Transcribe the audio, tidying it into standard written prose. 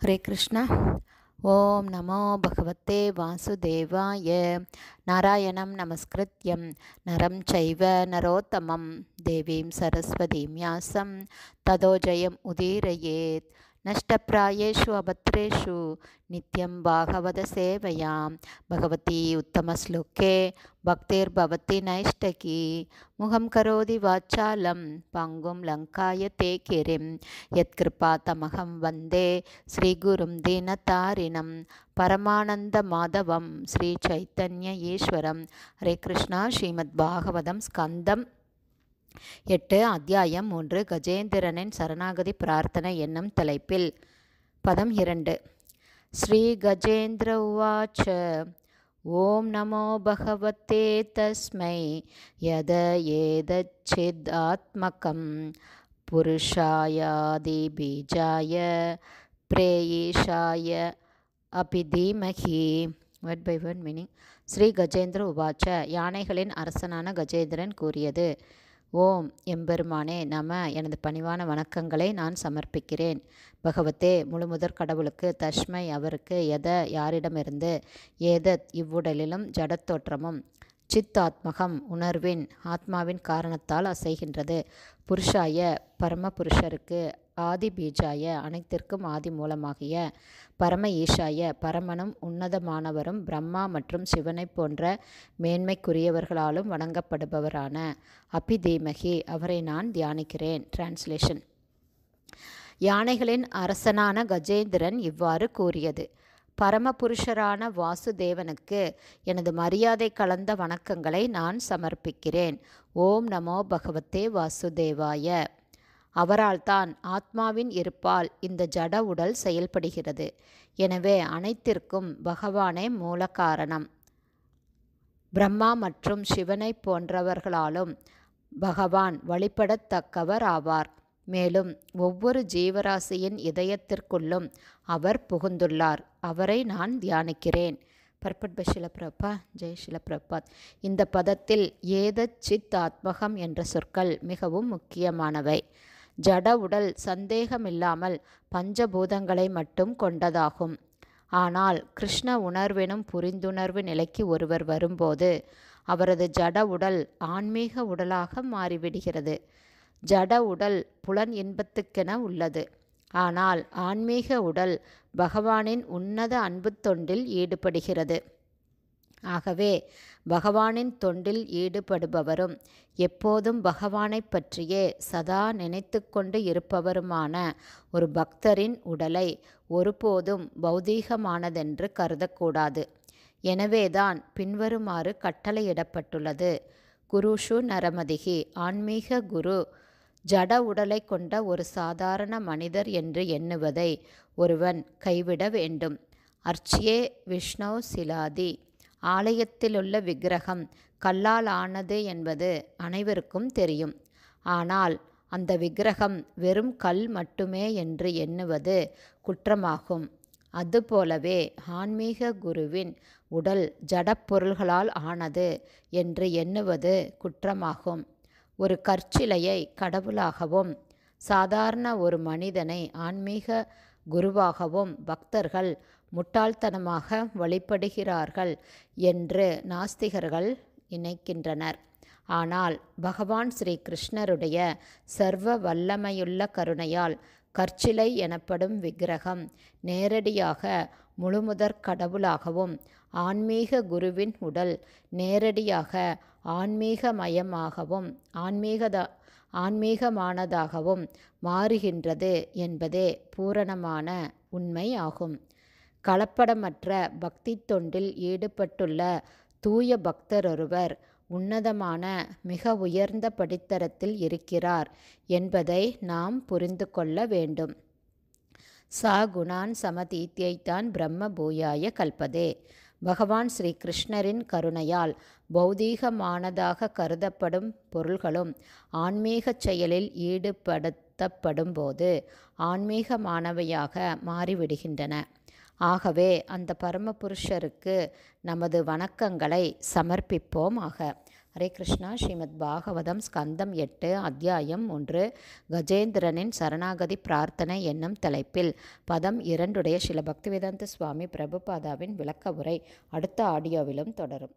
ஹரே கிருஷ்ணா. ஓம் நமோ பகவத்தே வாசுதேவாய. நாராயணம் நமஸ்கிருத்யம் நரம் சைவ நரோத்தமம் தேவீம் சரஸ்வதீம் யாசம் ததோ ஜெயம் உதீரயேத். நஷ்டப்பிராயேஷு அபத்ரேஷு நித்யம் பாகவத சேவையாம் பகவதி உத்தமஸ்லோகே பக்திர்பவதி நைஷ்டகி. முகம் கரோதி வாச்சாலம் பங்கும் லங்காய தே கிரிம் யத்கிருபா தமகம் வந்தே ஸ்ரீகுரும் தீனதாரிணம் பரமானந்த மாதவம் ஸ்ரீ சைத்தன்ய ஈஸ்வரம். ஹரே கிருஷ்ணா. ஸ்ரீமத் பாகவதம் ஸ்கந்தம் 8 அத்தியாயம் 3 கஜேந்திரனின் சரணாகதி பிரார்த்தனை என்னும் தலைப்பில் பதம் 2. ஸ்ரீ கஜேந்திர உவாச்ச. ஓம் நமோ பகவதே தஸ்மை யத ஏதச்சித் ஆத்மகம் புருஷாயாதி பீஜாய பிரேயிஷாய அபிதீமகி. Word by word meaning. Shri Gajendra உவாச்ச. யானைகளின் அரசனான கஜேந்திரன் கூறியது: ஓம் எம்பெருமானே நம. எனது பணிவான வணக்கங்களை நான் சமர்ப்பிக்கிறேன். பகவத்தே முழுமுதற் கடவுளுக்கு, தஸ்மை அவருக்கு, எத யாரிடமிருந்து, ஏதத் இவ்வுடலிலும் ஜடத்தோற்றமும், சித் ஆத்மகம் உணர்வின் ஆத்மாவின் காரணத்தால் அசைகின்றது, புருஷாய பரமபுருஷருக்கு, ஆதி பீஜாய அனைத்திற்கும் ஆதி மூலமாகிய, பரம ஈஷாய பரமனும் உன்னதமானவரும் பிரம்மா மற்றும் சிவனை போன்ற மேன்மைக்குரியவர்களாலும் வணங்கப்படுபவரான, அபிதீமகி அவரை நான் தியானிக்கிறேன். டிரான்ஸ்லேஷன். யானைகளின் அரசனான கஜேந்திரன் இவ்வாறு கூறியது: பரமபுருஷரான வாசுதேவனுக்கு எனது மரியாதை கலந்த வணக்கங்களை நான் சமர்ப்பிக்கிறேன். ஓம் நமோ பகவத்தே வாசுதேவாய. அவரால்தான் ஆத்மாவின் இருப்பால் இந்த ஜட உடல் செயல்படுகிறது. எனவே அனைத்திற்கும் பகவானே மூல காரணம். பிரம்மா மற்றும் சிவனை போன்றவர்களாலும் பகவான் வழிபடத்தக்கவர் ஆவார். மேலும் ஒவ்வொரு ஜீவராசியின் இதயத்திற்குள்ளும் அவர் புகுந்துள்ளார். அவரை நான் தியானிக்கிறேன். பர்பட் பை ஷில பிரபா. ஜெய் ஷில பிரபாத். இந்த பதத்தில் ஏதத் சித் ஆத்மகம் என்ற சொற்கள் மிகவும் முக்கியமானவை. ஜட உடல் சந்தேகமில்லாமல் பஞ்சபூதங்களை மட்டும் கொண்டதாகும். ஆனால் கிருஷ்ண உணர்வெனும் புரிந்துணர்வு நிலைக்கு ஒருவர் வரும்போது அவரது ஜட உடல் ஆன்மீக உடலாக மாறிவிடுகிறது. ஜட உடல் புலன் இன்பத்துக்கென உள்ளது. ஆனால் ஆன்மீக உடல் பகவானின் உன்னத அன்பு தொண்டில் ஈடுபடுகிறது. ஆகவே பகவானின் தொண்டில் ஈடுபடுபவரும் எப்போதும் பகவானை பற்றியே சதா நினைத்து கொண்டு இருப்பவருமான ஒரு பக்தரின் உடலை ஒருபோதும் பௌதீகமானதென்று கருதக்கூடாது. எனவேதான் பின்வருமாறு கட்டளையிடப்பட்டுள்ளது: குருஷு நரமதிகி. ஆன்மீக குரு ஜட உடலை கொண்ட ஒரு சாதாரண மனிதர் என்று எண்ணுவதை ஒருவன் கைவிட வேண்டும். அர்ச்சியே விஷ்ணு சிலாதி. ஆலயத்திலுள்ள விக்கிரகம் கல்லால் ஆனது என்பது அனைவருக்கும் தெரியும். ஆனால் அந்த விக்கிரகம் வெறும் கல் மட்டுமே என்று எண்ணுவது குற்றமாகும். அதுபோலவே ஆன்மீக குருவின் உடல் ஜடப்பொருள்களால் ஆனது என்று எண்ணுவது குற்றமாகும். ஒரு கற்சிலையை கடவுளாகவும் சாதாரண ஒரு மனிதனை ஆன்மீக குருவாகவும் பக்தர்கள் முட்டாள்தனமாக வழிபடுகிறார்கள் என்று நாஸ்திகர்கள் நினைக்கின்றனர். ஆனால் பகவான் ஸ்ரீ கிருஷ்ணருடைய சர்வ வல்லமையுள்ள கருணையால் கற்சிலை எனப்படும் விக்கிரகம் நேரடியாக முழுமுதற் கடவுளாகவும், ஆன்மீக குருவின் உடல் நேரடியாக ஆன்மீகமயமாகவும் ஆன்மீகமானதாகவும் மாறுகின்றது என்பதே பூரணமான உண்மை ஆகும். கலப்படமற்ற பக்தி தொண்டில் ஈடுபட்டுள்ள தூய பக்தரொருவர் உன்னதமான மிக உயர்ந்த படித்தரத்தில் இருக்கிறார் என்பதை நாம் புரிந்து கொள்ள வேண்டும். சா குணான் சமதீத்யைத்தான் பிரம்ம பூயாய கல்பதே. பகவான் ஸ்ரீ கிருஷ்ணரின் கருணையால் பௌதீகமானதாக கருதப்படும் பொருள்களும் ஆன்மீகச் செயலில் ஈடுபடுத்தப்படும்போது ஆன்மீகமானவையாக மாறிவிடுகின்றன. ஆகவே அந்த பரமபுருஷருக்கு நமது வணக்கங்களை சமர்ப்பிப்போமாக. ஹரே கிருஷ்ணா. ஸ்ரீமத் பாகவதம் ஸ்கந்தம் 8 அத்தியாயம் 1 கஜேந்திரனின் சரணாகதி பிரார்த்தனை என்னும் தலைப்பில் பதம் 2 ஸ்ரீல பக்திவேதாந்த சுவாமி பிரபுபாதாவின் விளக்க உரை அடுத்த ஆடியோவிலும் தொடரும்.